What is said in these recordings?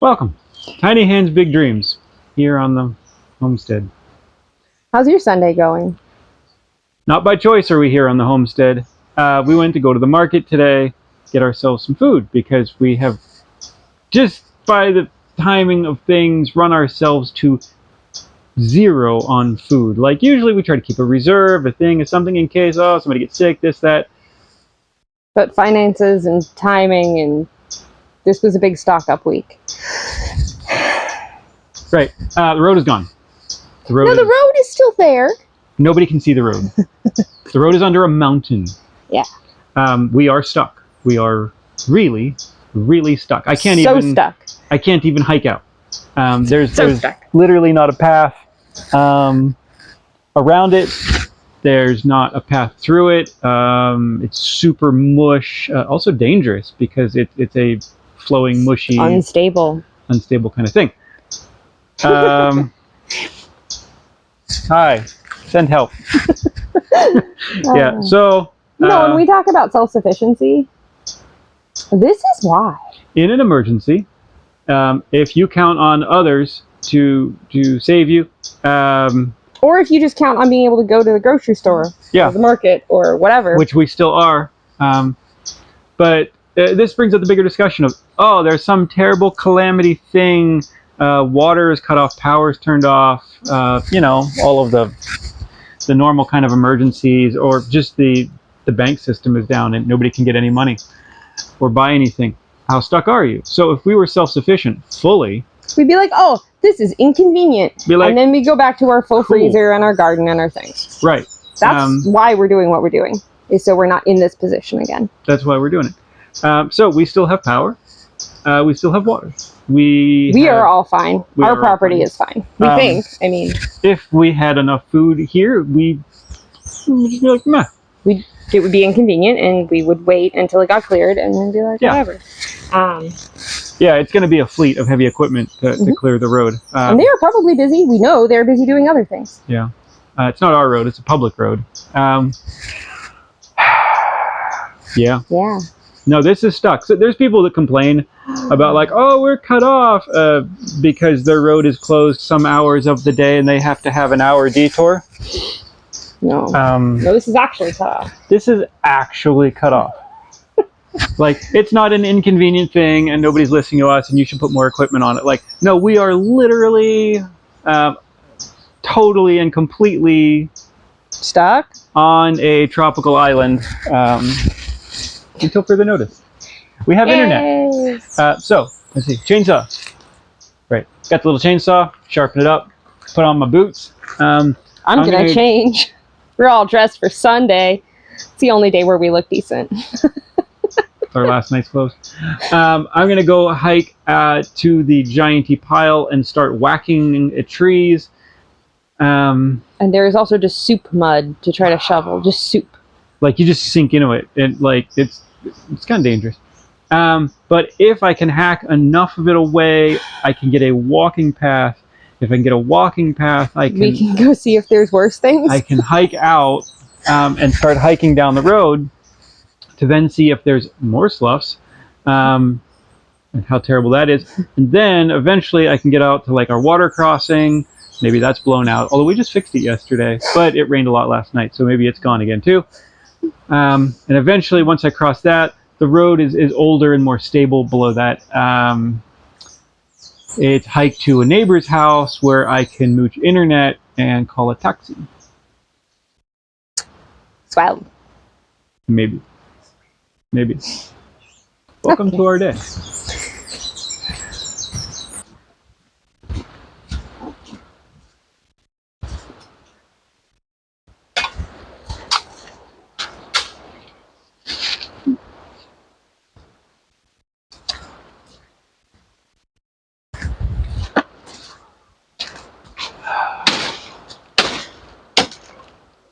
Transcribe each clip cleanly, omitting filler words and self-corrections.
Welcome. Tiny Hands, Big Dreams, here on the homestead. How's your Sunday going? Not by choice are we here on the homestead. We went to go to the market today, get ourselves some food, because we have, just by the timing of things, run ourselves to zero on food. Like, usually we try to keep a reserve, a thing, something in case, oh, somebody gets sick, this, that. But finances and timing, and this was a big stock-up week. Right. The road is gone. The road is still there. Nobody can see the road. The road is under a mountain. Yeah. We are stuck. We are really, really stuck. I can't even hike out. There's literally not a path around it. There's not a path through it. It's super mush. Also dangerous because it's a flowing, mushy, unstable kind of thing. Hi, send help. Yeah, so when we talk about self-sufficiency, this is why. In an emergency, if you count on others to save you, or if you just count on being able to go to the grocery store, or the market, or whatever, which we still are, but this brings up the bigger discussion of, oh, there's some terrible calamity thing. Water is cut off, power is turned off, all of the normal kind of emergencies, or just the bank system is down and nobody can get any money or buy anything. How stuck are you? So if we were self-sufficient fully, we'd be like, oh, this is inconvenient. And then we go back to our full freezer and our garden and our things. Right. That's why we're doing what we're doing, is so we're not in this position again. That's why we're doing it. So we still have power. We still have water. We are all fine. Our property is fine. We think. I mean, if we had enough food here, we'd be like, meh. It would be inconvenient, and we would wait until it got cleared, and then be like, whatever. Yeah, it's going to be a fleet of heavy equipment to clear the road. And they are probably busy. We know they're busy doing other things. Yeah. It's not our road. It's a public road. Yeah. Yeah. No, this is stuck. So there's people that complain about, like, oh, we're cut off because their road is closed some hours of the day and they have to have an hour detour. No. No, this is actually cut off. This is actually cut off. Like, it's not an inconvenient thing and nobody's listening to us and you should put more equipment on it. Like, no, we are literally totally and completely stuck on a tropical island. Until further notice. We have internet. So, let's see. Chainsaw. Right. Got the little chainsaw. Sharpen it up. Put on my boots. I'm going to change. We're all dressed for Sunday. It's the only day where we look decent. Our last night's clothes. I'm going to go hike to the gianty pile and start whacking at trees. And there is also just soup mud to try to shovel. Just soup. Like, you just sink into it, and like it's kind of dangerous. But if I can hack enough of it away, I can get a walking path. If I can get a walking path, we can go see if there's worse things. I can hike out and start hiking down the road to then see if there's more sloughs, and how terrible that is. And then eventually I can get out to, like, our water crossing. Maybe that's blown out, although we just fixed it yesterday, but it rained a lot last night, so maybe it's gone again too. And eventually, once I cross that, the road is older and more stable below that. It's hiked to a neighbor's house where I can mooch internet and call a taxi. Swell. Maybe. Welcome to our day.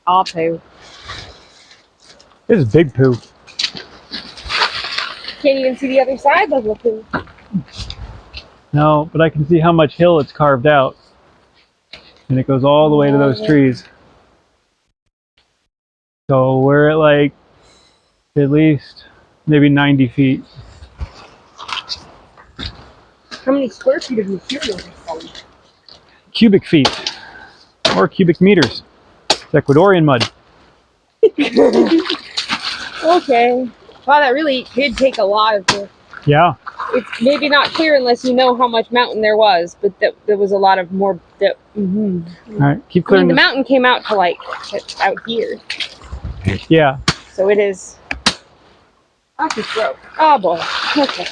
All poo. This is big poo. Can't even see the other side of the poo. No, but I can see how much hill it's carved out. And it goes all the way to those trees. So we're at, like, at least maybe 90 feet. How many square feet of material is falling? Cubic feet. Or cubic meters. It's Ecuadorian mud. Okay. Wow, that really did take a lot of this. Yeah. It's maybe not clear unless you know how much mountain there was, but there was a lot of more. All right, keep I clearing. mean, the mountain came out to like out here. Yeah. So it is. I just broke. Oh boy. Okay.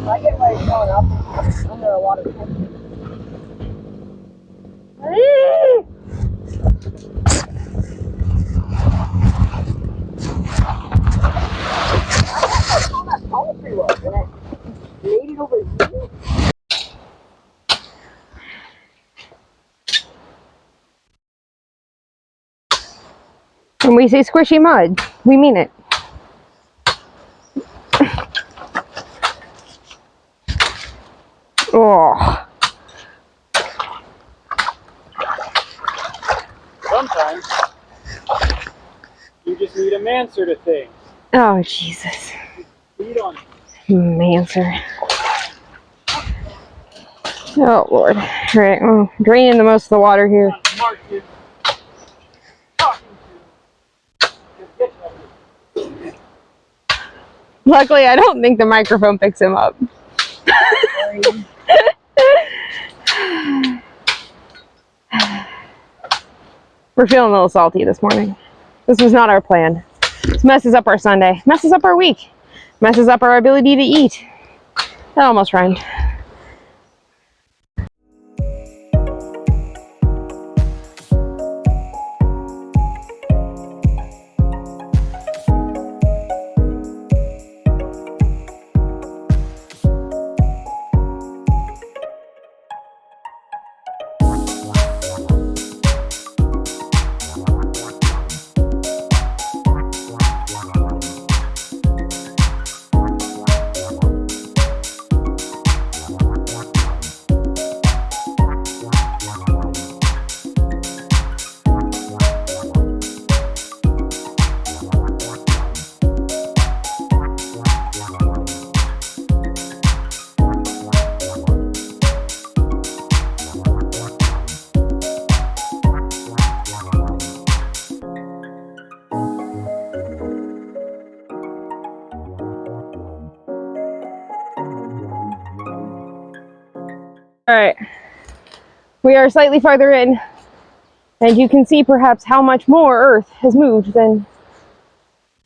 I get my phone up under a lot of tension. All that poultry was, and I made it over here. When we say squishy mud, we mean it. Oh. Sometimes you just need a manser to things. Oh, Jesus. Feed on it. Manser. Oh, Lord. All right, well, draining the most of the water here. Luckily, I don't think the microphone picks him up. We're feeling a little salty this morning. This was not our plan. This messes up our Sunday, messes up our week, messes up our ability to eat. That almost rhymed. All right, we are slightly farther in, and you can see perhaps how much more earth has moved than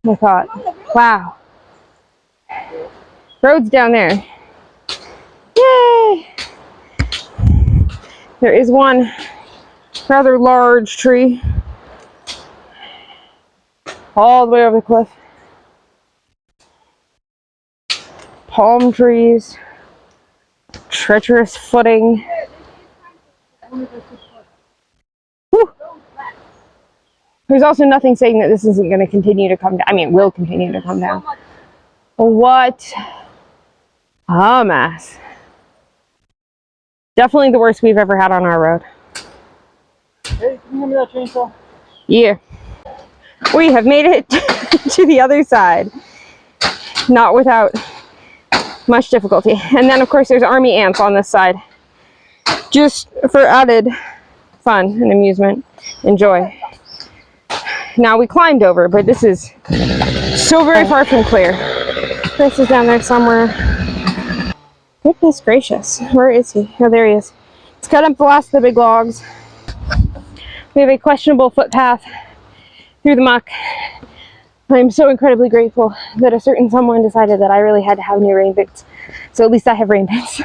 I thought. Wow. Road's down there. Yay! There is one rather large tree all the way over the cliff. Palm trees. Treacherous footing. Whew. There's also nothing saying that this isn't going to continue to come down. I mean, it will continue to come down. What a mess. Definitely the worst we've ever had on our road. Hey, can you hand me that chainsaw? Yeah. We have made it to the other side. Not without much difficulty. And then of course there's army ants on this side. Just for added fun and amusement and joy. Now we climbed over, but this is so very far from clear. Chris is down there somewhere. Goodness gracious, where is he? Oh, there he is. Let's cut up the last of the big logs. We have a questionable footpath through the muck. I'm so incredibly grateful that a certain someone decided that I really had to have new rain boots. So at least I have rain boots.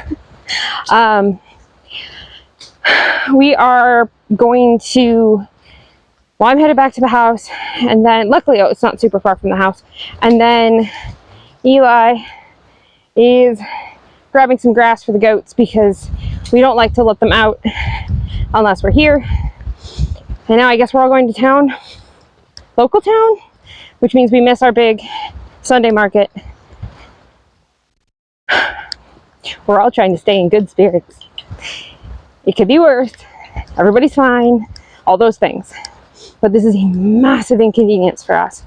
We are going to, well, I'm headed back to the house, and then luckily it's not super far from the house, and then Eli is grabbing some grass for the goats because we don't like to let them out unless we're here. And now I guess we're all going to town, local town, which means we miss our big Sunday market. We're all trying to stay in good spirits. It could be worse. Everybody's fine. All those things. But this is a massive inconvenience for us.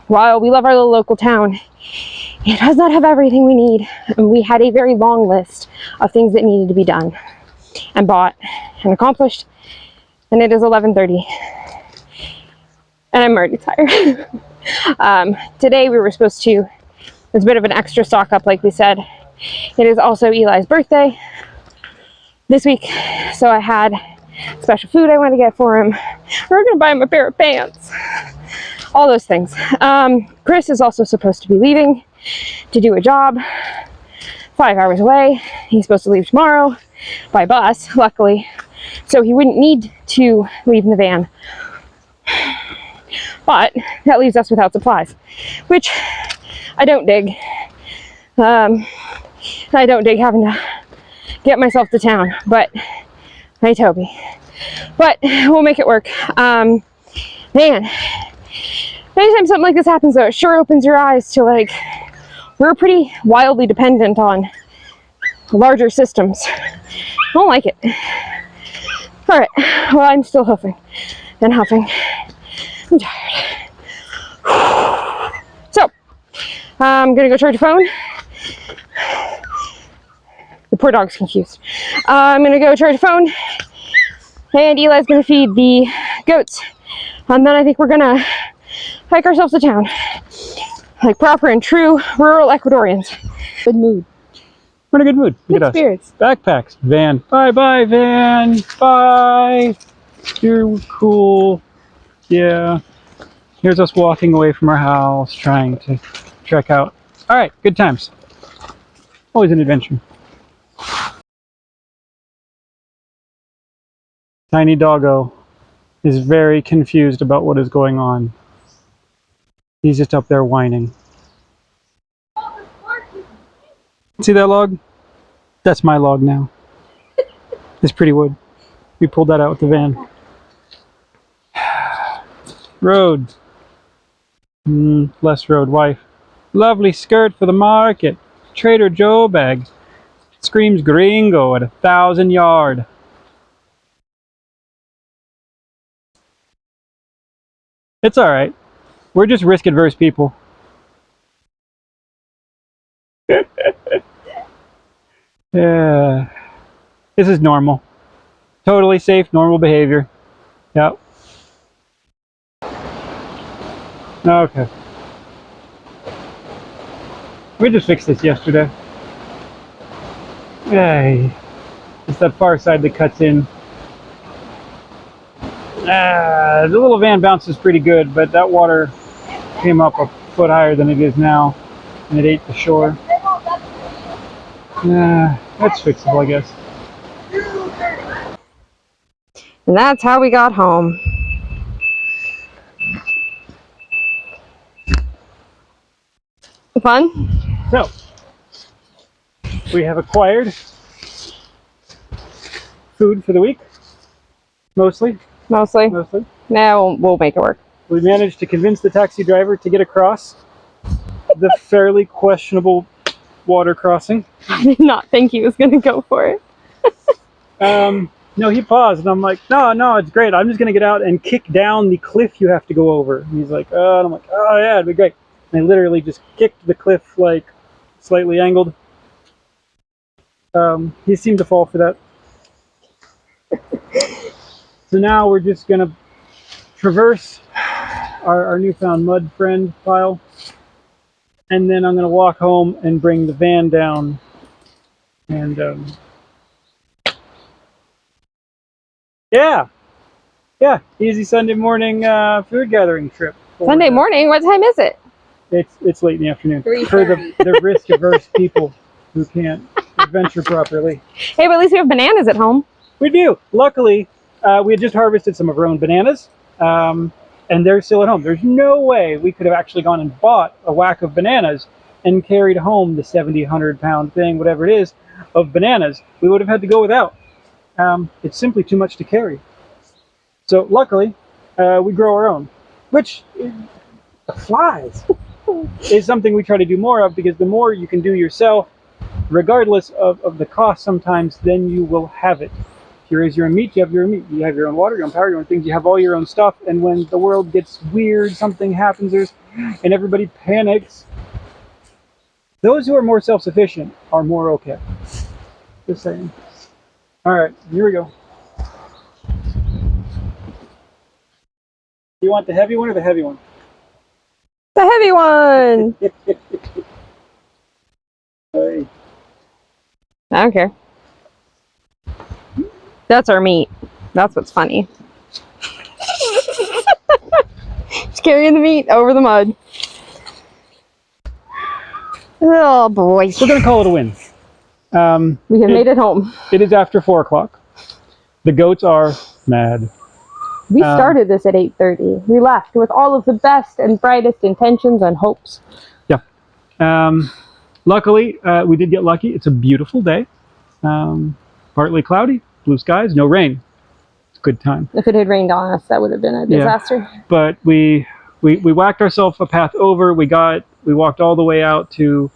While we love our little local town, it does not have everything we need. And we had a very long list of things that needed to be done and bought and accomplished. And it is 11:30. And I'm already tired. Today we were supposed to, it's a bit of an extra stock up like we said. It is also Eli's birthday this week, so I had special food I wanted to get for him. We're gonna buy him a pair of pants. All those things. Chris is also supposed to be leaving to do a job 5 hours away. He's supposed to leave tomorrow by bus, luckily, so he wouldn't need to leave in the van. But that leaves us without supplies, which I don't dig. I don't dig having to get myself to town, but hey, Toby. But we'll make it work. Man, anytime something like this happens, though, it sure opens your eyes to, like, we're pretty wildly dependent on larger systems. I don't like it. All right, well, I'm still huffing and huffing. I'm tired. So, I'm gonna go charge a phone. The poor dog's confused. I'm gonna go charge a phone, and Eli's gonna feed the goats, and then I think we're gonna hike ourselves to town, like proper and true rural Ecuadorians. Good mood. We're in a good mood. Look Good at us. spirits. Backpacks. Van. Bye bye, van. Bye. You're cool. Yeah. Here's us walking away from our house, trying to trek out. All right, good times. Always an adventure. Tiny doggo is very confused about what is going on. He's just up there whining. See that log? That's my log now. It's pretty wood. We pulled that out with the van. Road. Less road, wife. Lovely skirt for the market. Trader Joe bag. Screams gringo at 1,000 yard. It's alright. We're just risk adverse people. Yeah. This is normal. Totally safe, normal behavior. Yep. Okay. We just fixed this yesterday. Hey. It's that far side that cuts in. The little van bounces pretty good, but that water came up a foot higher than it is now, and it ate the shore. That's fixable, I guess. And that's how we got home. Fun? So, we have acquired food for the week. Mostly. Mostly. Now we'll make it work. We managed to convince the taxi driver to get across the fairly questionable water crossing. I did not think he was going to go for it. No, he paused, and I'm like, no, it's great. I'm just going to get out and kick down the cliff you have to go over. And he's like, oh, and I'm like, oh, yeah, it'd be great. And I literally just kicked the cliff, like, slightly angled. He seemed to fall for that. So now we're just going to traverse our newfound mud friend pile. And then I'm going to walk home and bring the van down. And, yeah, easy Sunday morning food gathering trip. Sunday morning? What time is it? It's late in the afternoon. 3:30. For the risk-averse people who can't adventure properly. Hey, but at least we have bananas at home. We do. Luckily, we had just harvested some of our own bananas, and they're still at home. There's no way we could have actually gone and bought a whack of bananas and carried home the 70, 100-pound thing, whatever it is, of bananas. We would have had to go without. It's simply too much to carry. So luckily, we grow our own, which flies is something we try to do more of, because the more you can do yourself, regardless of the cost sometimes, then you will have it. If you raise your own meat, you have your own meat. You have your own water, your own power, your own things. You have all your own stuff. And when the world gets weird, something happens, and everybody panics, those who are more self-sufficient are more okay. Just saying. All right, here we go. You want the heavy one or the heavy one? The heavy one! Hey. I don't care. That's our meat. That's what's funny. Just carrying the meat over the mud. Oh boy. We're going to call it a win. We have made it home. It is after 4 o'clock. The goats are mad. We started this at 8:30. We left with all of the best and brightest intentions and hopes. Yeah. Luckily, we did get lucky. It's a beautiful day. Partly cloudy, blue skies, no rain. It's a good time. If it had rained on us, that would have been a disaster. Yeah. But we whacked ourselves a path over. We walked all the way out to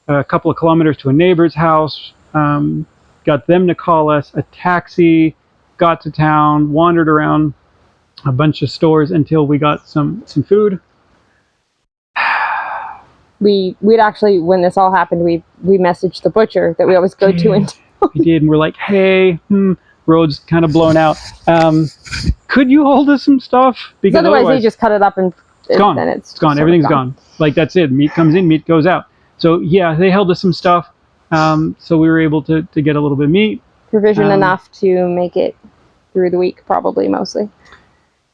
a couple of kilometers to a neighbor's house. Got them to call us a taxi. Got to town, wandered around a bunch of stores until we got some food. We'd actually, when this all happened, we messaged the butcher that we always go to in town. We did, and we're like, hey, road's kind of blown out. Could you hold us some stuff? Because otherwise they just cut it up and it's gone. Then it's gone. Everything's gone. Like, that's it. Meat comes in, meat goes out. So yeah, they held us some stuff. So we were able to get a little bit of meat. Provision enough to make it through the week, probably, mostly.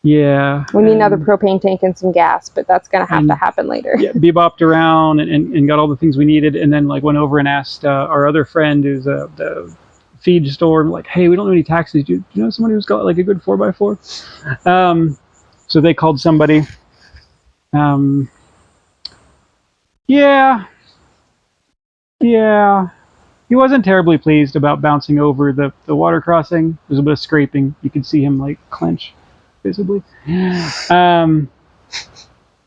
Yeah. We need another propane tank and some gas, but that's going to have to happen later. Yeah, bebopped around and got all the things we needed, and then like went over and asked our other friend who's the feed store, like, hey, we don't know any taxis. Do you know somebody who's got like a good 4x4? So they called somebody. Yeah. He wasn't terribly pleased about bouncing over the water crossing. There's a bit of scraping. You could see him like clench, visibly. And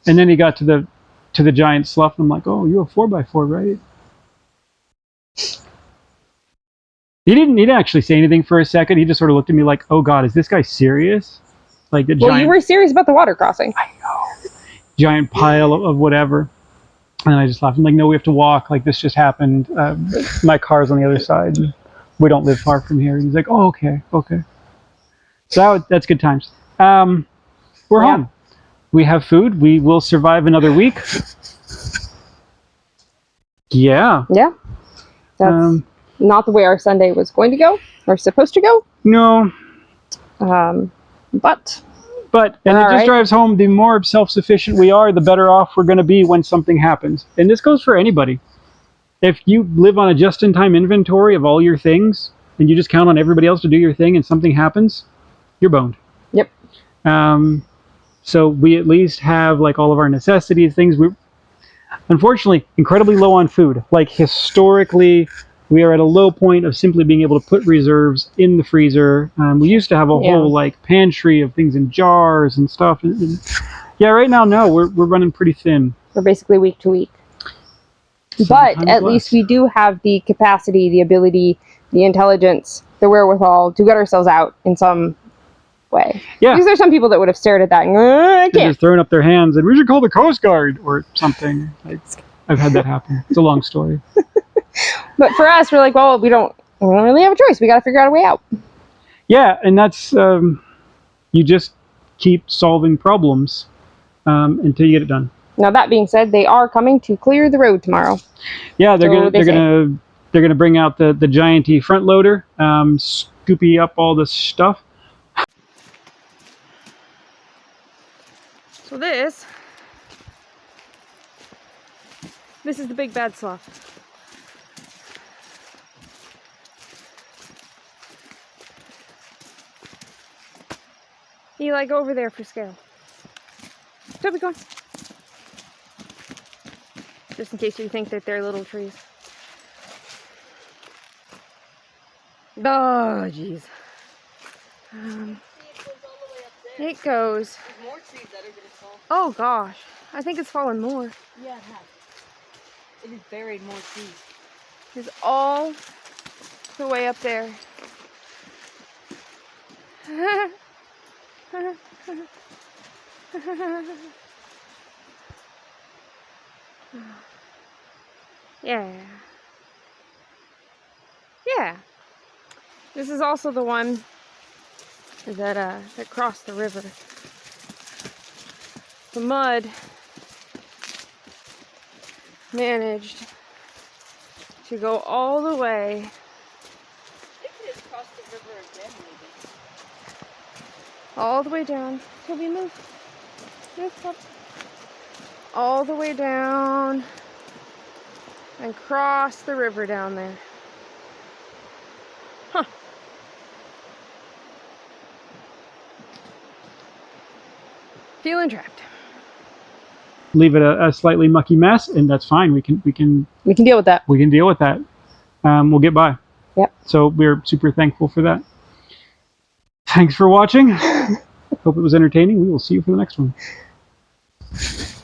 then he got to the giant slough, and I'm like, oh, you're a 4x4, right? He didn't actually say anything for a second. He just sort of looked at me like, oh God, is this guy serious? Like the giant. Well, you were serious about the water crossing. I know. Giant pile of whatever. And I just laughed. I'm like, no, we have to walk. Like, this just happened. My car's on the other side. We don't live far from here. And he's like, oh, okay. So that's good times. We're home. We have food. We will survive another week. Yeah. Yeah. That's not the way our Sunday was going to go or supposed to go. No. But and it just drives home, the more self-sufficient we are, the better off we're going to be when something happens. And this goes for anybody. If you live on a just-in-time inventory of all your things, and you just count on everybody else to do your thing, and something happens, you're boned. Yep. So we at least have like all of our necessities, things. We're unfortunately incredibly low on food. Like, historically, we are at a low point of simply being able to put reserves in the freezer. We used to have a whole like pantry of things in jars and stuff. And right now, no, we're running pretty thin. We're basically week to week. But Sometimes at least less. we do have the capacity, the ability, the intelligence, the wherewithal to get ourselves out in some way. Yeah. Because there's some people that would have stared at that and I They're can't. just throwing up their hands and we should call the Coast Guard or something. I've had that happen. It's a long story. But for us, we're like, well, we don't really have a choice. We got to figure out a way out. Yeah, and that's you just keep solving problems until you get it done. Now that being said, they are coming to clear the road tomorrow. Yeah, they're So gonna bring out the gianty front loader, scoopy up all this stuff. So this is the big bad sloth. Eli, go over there for scale. Toby, go on. Just in case you think that they're little trees. Oh, jeez. It goes. There's more trees that are going to fall. Oh, gosh. I think it's fallen more. Yeah, it has. It has buried more trees. It's all the way up there. Yeah. Yeah. This is also the one that crossed the river. The mud managed to go all the way. They could have crossed the river again, maybe. All the way down. Toby, move. Move up. All the way down and cross the river down there. Huh. Feeling trapped. Leave it a slightly mucky mess, and that's fine. We can deal with that. We can deal with that. We'll get by. Yep. So we're super thankful for that. Thanks for watching. Hope it was entertaining. We will see you for the next one.